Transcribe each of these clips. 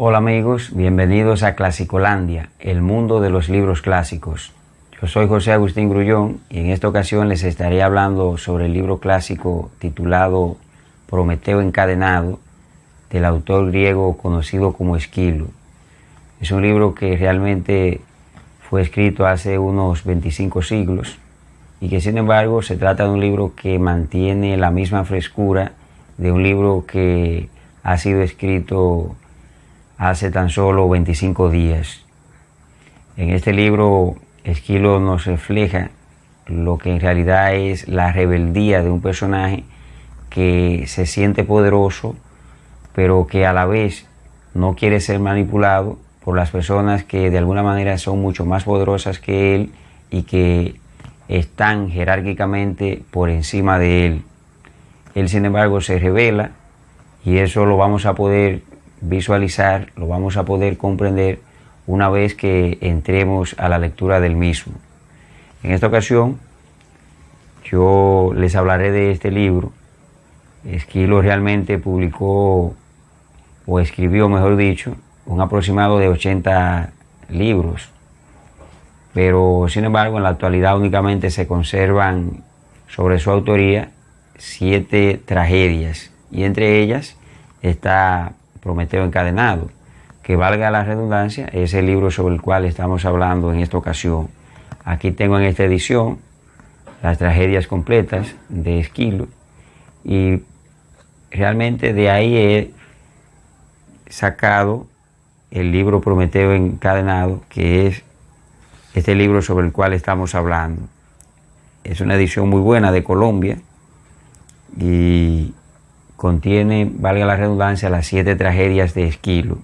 Hola amigos, bienvenidos a Clasicolandia, el mundo de los libros clásicos. Yo soy José Agustín Grullón y en esta ocasión les estaré hablando sobre el libro clásico titulado Prometeo encadenado, del autor griego conocido como Esquilo. Es un libro que realmente fue escrito hace unos 25 siglos y que sin embargo se trata de un libro que mantiene la misma frescura de un libro que ha sido escrito hace tan solo 25 días. En este libro, Esquilo nos refleja lo que en realidad es la rebeldía de un personaje que se siente poderoso, pero que a la vez no quiere ser manipulado por las personas que de alguna manera son mucho más poderosas que él y que están jerárquicamente por encima de él. Él, sin embargo, se rebela y eso lo vamos a poder visualizar, lo vamos a poder comprender una vez que entremos a la lectura del mismo. En esta ocasión yo les hablaré de este libro. Esquilo realmente publicó, o escribió mejor dicho, un aproximado de 80 libros, pero sin embargo en la actualidad únicamente se conservan sobre su autoría 7 tragedias, y entre ellas está Prometeo encadenado, que valga la redundancia, es el libro sobre el cual estamos hablando en esta ocasión. Aquí tengo en esta edición las tragedias completas de Esquilo y realmente de ahí he sacado el libro Prometeo encadenado, que es este libro sobre el cual estamos hablando. Es una edición muy buena de Colombia y contiene, valga la redundancia, las 7 tragedias de Esquilo.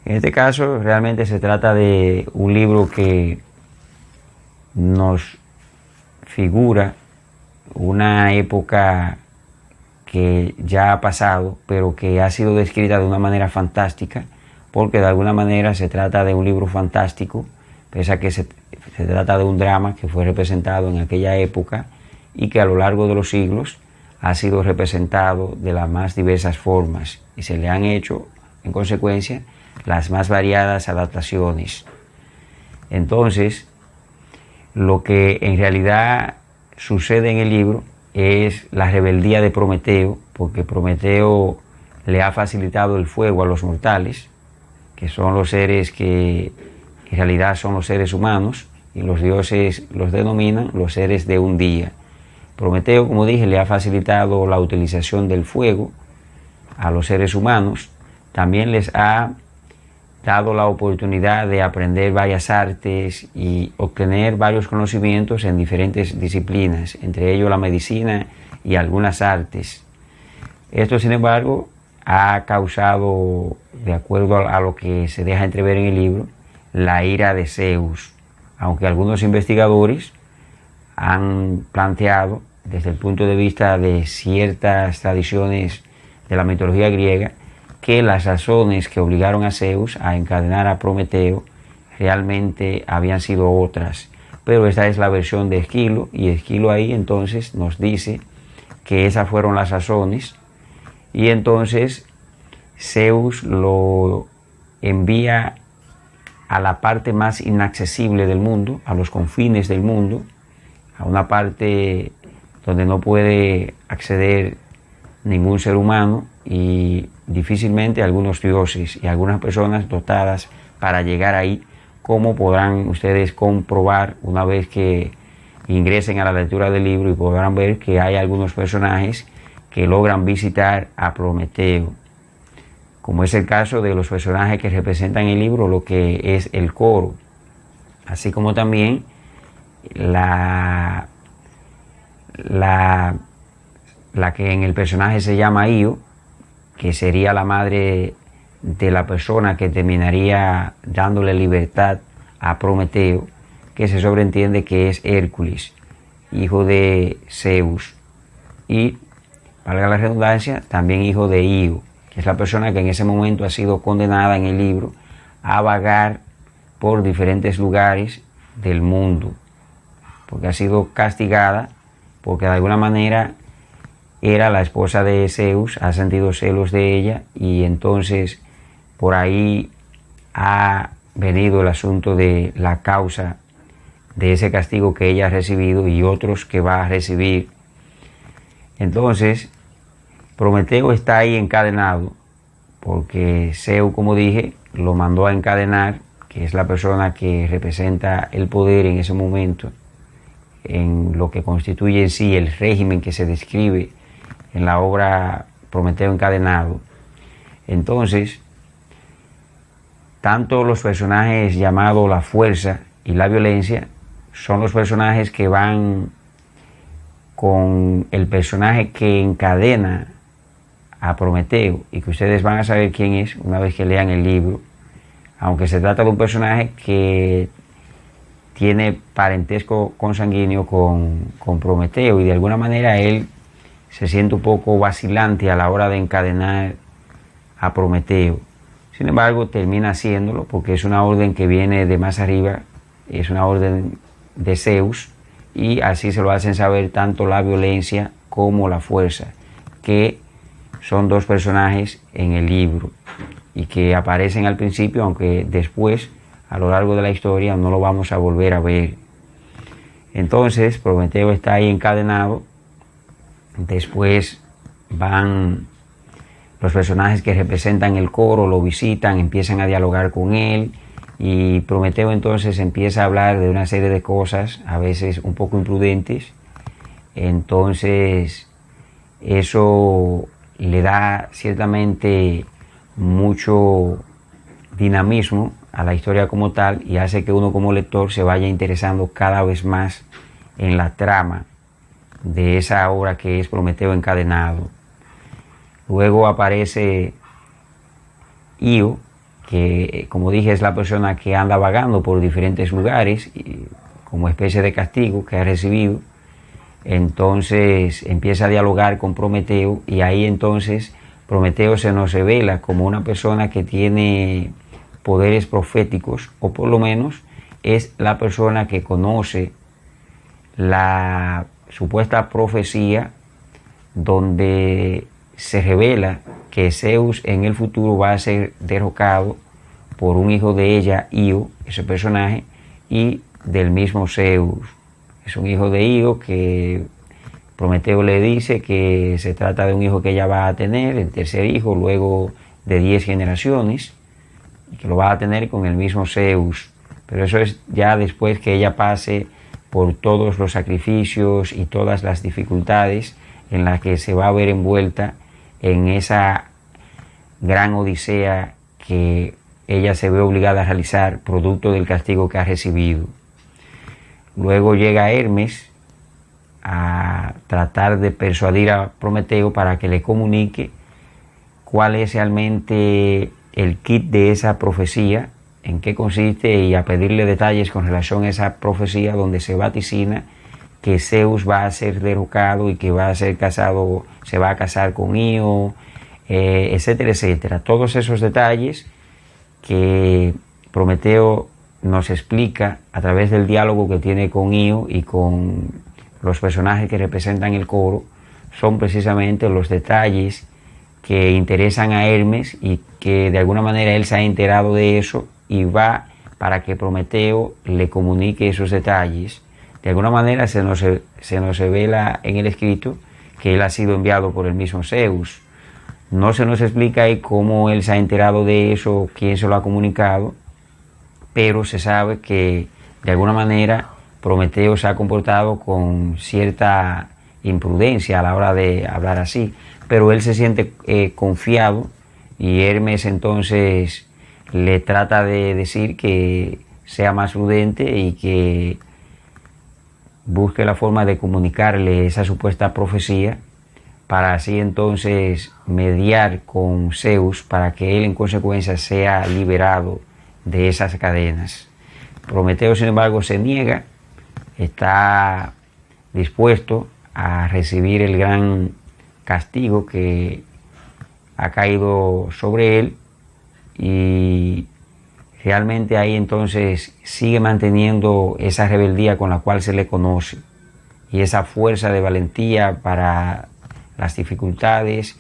En este caso realmente se trata de un libro que nos figura una época que ya ha pasado, pero que ha sido descrita de una manera fantástica, porque de alguna manera se trata de un libro fantástico, pese a que se trata de un drama que fue representado en aquella época y que a lo largo de los siglos ha sido representado de las más diversas formas y se le han hecho, en consecuencia, las más variadas adaptaciones. Entonces, lo que en realidad sucede en el libro es la rebeldía de Prometeo, porque Prometeo le ha facilitado el fuego a los mortales, que son los seres que en realidad son los seres humanos, y los dioses los denominan los seres de un día. Prometeo, como dije, le ha facilitado la utilización del fuego a los seres humanos. También les ha dado la oportunidad de aprender varias artes y obtener varios conocimientos en diferentes disciplinas, entre ellos la medicina y algunas artes. Esto, sin embargo, ha causado, de acuerdo a lo que se deja entrever en el libro, la ira de Zeus, aunque algunos investigadores han planteado, desde el punto de vista de ciertas tradiciones de la mitología griega, que las razones que obligaron a Zeus a encadenar a Prometeo realmente habían sido otras. Pero esta es la versión de Esquilo, y Esquilo ahí entonces nos dice que esas fueron las razones, y entonces Zeus lo envía a la parte más inaccesible del mundo, a los confines del mundo, a una parte donde no puede acceder ningún ser humano y difícilmente algunos dioses y algunas personas dotadas para llegar ahí, como podrán ustedes comprobar una vez que ingresen a la lectura del libro, y podrán ver que hay algunos personajes que logran visitar a Prometeo, como es el caso de los personajes que representan el libro, lo que es el coro, así como también la que en el personaje se llama Io, que sería la madre de la persona que terminaría dándole libertad a Prometeo, que se sobreentiende que es Hércules, hijo de Zeus, y, valga la redundancia, también hijo de Io, que es la persona que en ese momento ha sido condenada en el libro a vagar por diferentes lugares del mundo, porque ha sido castigada, porque de alguna manera era la esposa de Zeus, ha sentido celos de ella, y entonces por ahí ha venido el asunto de la causa de ese castigo que ella ha recibido y otros que va a recibir. Entonces, Prometeo está ahí encadenado porque Zeus, como dije, lo mandó a encadenar, que es la persona que representa el poder en ese momento, en lo que constituye en sí el régimen que se describe en la obra Prometeo encadenado. Entonces, tanto los personajes llamados la fuerza y la violencia son los personajes que van con el personaje que encadena a Prometeo y que ustedes van a saber quién es una vez que lean el libro, aunque se trata de un personaje que tiene parentesco consanguíneo con Prometeo y de alguna manera él se siente un poco vacilante a la hora de encadenar a Prometeo. Sin embargo, termina haciéndolo porque es una orden que viene de más arriba, es una orden de Zeus, y así se lo hacen saber tanto la violencia como la fuerza, que son dos personajes en el libro y que aparecen al principio, aunque después, a lo largo de la historia, no lo vamos a volver a ver. Entonces, Prometeo está ahí encadenado. Después van los personajes que representan el coro, lo visitan, empiezan a dialogar con él y Prometeo entonces empieza a hablar de una serie de cosas, a veces un poco imprudentes. Entonces, eso le da ciertamente mucho dinamismo a la historia como tal y hace que uno como lector se vaya interesando cada vez más en la trama de esa obra que es Prometeo encadenado. Luego aparece Io, que como dije es la persona que anda vagando por diferentes lugares como especie de castigo que ha recibido. Entonces empieza a dialogar con Prometeo y ahí entonces Prometeo se nos revela como una persona que tiene poderes proféticos, o por lo menos es la persona que conoce la supuesta profecía donde se revela que Zeus en el futuro va a ser derrocado por un hijo de ella, Io, ese personaje, y del mismo Zeus. Es un hijo de Io que Prometeo le dice que se trata de un hijo que ella va a tener, el tercer hijo, luego de 10 generaciones, y que lo va a tener con el mismo Zeus. Pero eso es ya después que ella pase por todos los sacrificios y todas las dificultades en las que se va a ver envuelta en esa gran odisea que ella se ve obligada a realizar producto del castigo que ha recibido. Luego llega Hermes a tratar de persuadir a Prometeo para que le comunique cuál es realmente el kit de esa profecía, en qué consiste, y a pedirle detalles con relación a esa profecía donde se vaticina que Zeus va a ser derrocado y que va a ser casado, se va a casar con Io, etcétera, etcétera. Todos esos detalles que Prometeo nos explica a través del diálogo que tiene con Io y con los personajes que representan el coro son precisamente los detalles que interesan a Hermes y que de alguna manera él se ha enterado de eso y va para que Prometeo le comunique esos detalles. De alguna manera se nos revela en el escrito que él ha sido enviado por el mismo Zeus. No se nos explica ahí cómo él se ha enterado de eso, quién se lo ha comunicado, pero se sabe que de alguna manera Prometeo se ha comportado con cierta imprudencia a la hora de hablar así, pero él se siente confiado y Hermes entonces le trata de decir que sea más prudente y que busque la forma de comunicarle esa supuesta profecía para así entonces mediar con Zeus para que él en consecuencia sea liberado de esas cadenas. Prometeo, sin embargo, se niega, está dispuesto a recibir el gran castigo que ha caído sobre él y realmente ahí entonces sigue manteniendo esa rebeldía con la cual se le conoce y esa fuerza de valentía para las dificultades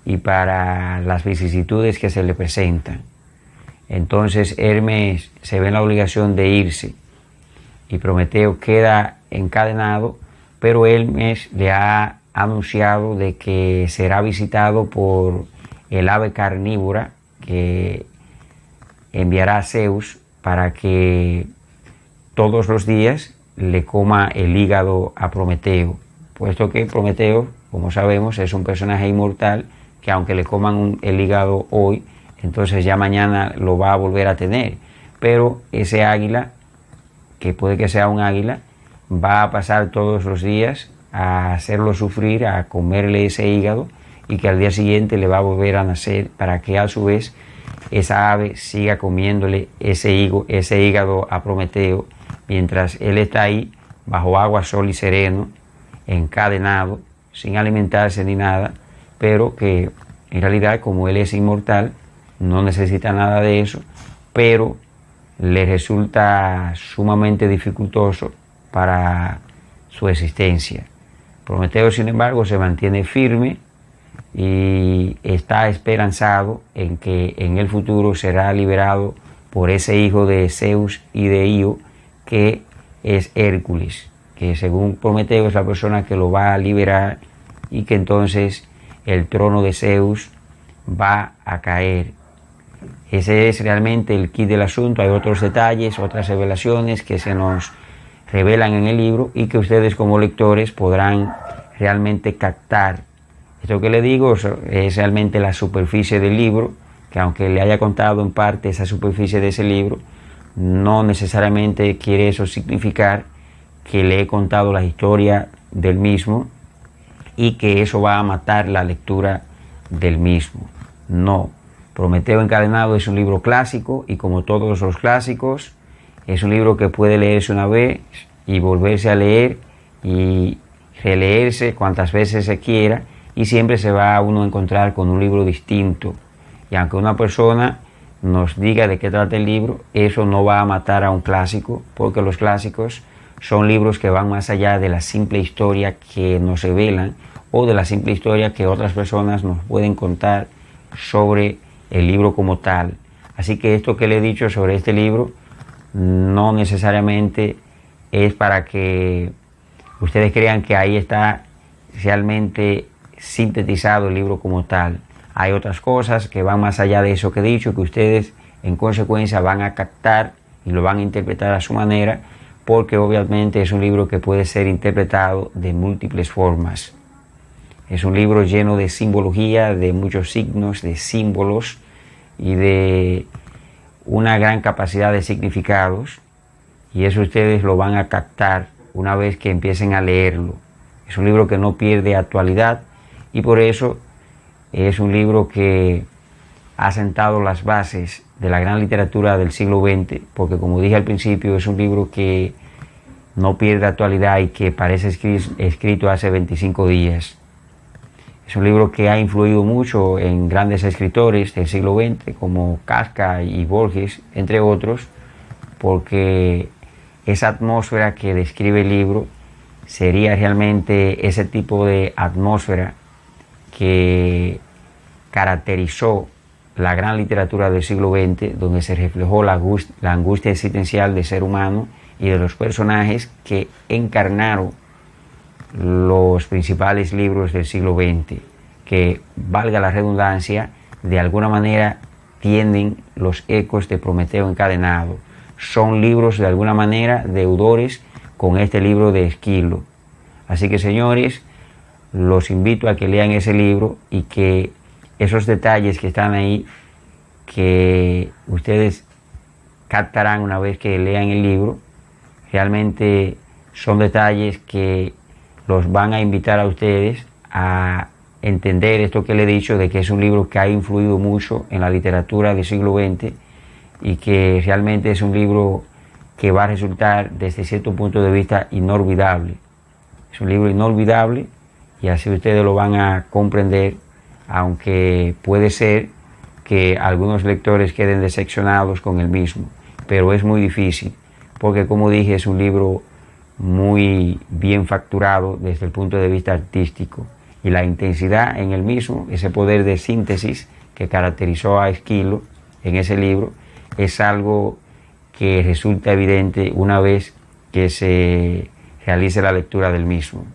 y para las vicisitudes que se le presentan. Entonces Hermes se ve en la obligación de irse y Prometeo queda encadenado, pero Hermes le ha anunciado de que será visitado por el ave carnívora que enviará a Zeus para que todos los días le coma el hígado a Prometeo, puesto que Prometeo, como sabemos, es un personaje inmortal que aunque le coman el hígado hoy, entonces ya mañana lo va a volver a tener. Pero ese águila, que puede que sea un águila, va a pasar todos los días a hacerlo sufrir, a comerle ese hígado, y que al día siguiente le va a volver a nacer para que a su vez esa ave siga comiéndole ese hígado a Prometeo, mientras él está ahí bajo agua, sol y sereno, encadenado, sin alimentarse ni nada, pero que en realidad, como él es inmortal, no necesita nada de eso, pero le resulta sumamente dificultoso para su existencia. Prometeo, sin embargo, se mantiene firme y está esperanzado en que en el futuro será liberado por ese hijo de Zeus y de Io, que es Hércules, que según Prometeo es la persona que lo va a liberar, y que entonces el trono de Zeus va a caer. Ese es realmente el kit del asunto. Hay otros detalles, otras revelaciones que se nos revelan en el libro y que ustedes como lectores podrán realmente captar. Esto que le digo es realmente la superficie del libro, que aunque le haya contado en parte esa superficie de ese libro, no necesariamente quiere eso significar que le he contado la historia del mismo y que eso va a matar la lectura del mismo. No. Prometeo encadenado es un libro clásico y, como todos los clásicos, es un libro que puede leerse una vez y volverse a leer y releerse cuantas veces se quiera, y siempre se va a uno a encontrar con un libro distinto. Y aunque una persona nos diga de qué trata el libro, eso no va a matar a un clásico, porque los clásicos son libros que van más allá de la simple historia que nos revelan o de la simple historia que otras personas nos pueden contar sobre el libro como tal. Así que esto que le he dicho sobre este libro no necesariamente es para que ustedes crean que ahí está realmente sintetizado el libro como tal. Hay otras cosas que van más allá de eso que he dicho, que ustedes en consecuencia van a captar y lo van a interpretar a su manera, porque obviamente es un libro que puede ser interpretado de múltiples formas. Es un libro lleno de simbología, de muchos signos, de símbolos y de una gran capacidad de significados, y eso ustedes lo van a captar una vez que empiecen a leerlo. Es un libro que no pierde actualidad y por eso es un libro que ha sentado las bases de la gran literatura del siglo XX, porque como dije al principio, es un libro que no pierde actualidad y que parece escrito hace 25 días. Es un libro que ha influido mucho en grandes escritores del siglo XX como Kafka y Borges, entre otros, porque esa atmósfera que describe el libro sería realmente ese tipo de atmósfera que caracterizó la gran literatura del siglo XX, donde se reflejó la angustia existencial del ser humano y de los personajes que encarnaron los principales libros del siglo XX, que, valga la redundancia, de alguna manera tienen los ecos de Prometeo encadenado. Son libros de alguna manera deudores con este libro de Esquilo. Así que, señores, los invito a que lean ese libro y que esos detalles que están ahí, que ustedes captarán una vez que lean el libro, realmente son detalles que los van a invitar a ustedes a entender esto que le he dicho, de que es un libro que ha influido mucho en la literatura del siglo XX y que realmente es un libro que va a resultar desde cierto punto de vista inolvidable. Es un libro inolvidable y así ustedes lo van a comprender, aunque puede ser que algunos lectores queden decepcionados con el mismo, pero es muy difícil, porque como dije, es un libro muy bien facturado desde el punto de vista artístico, y la intensidad en el mismo, ese poder de síntesis que caracterizó a Esquilo en ese libro, es algo que resulta evidente una vez que se realice la lectura del mismo.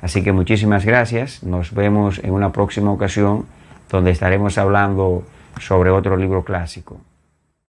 Así que muchísimas gracias, nos vemos en una próxima ocasión donde estaremos hablando sobre otro libro clásico.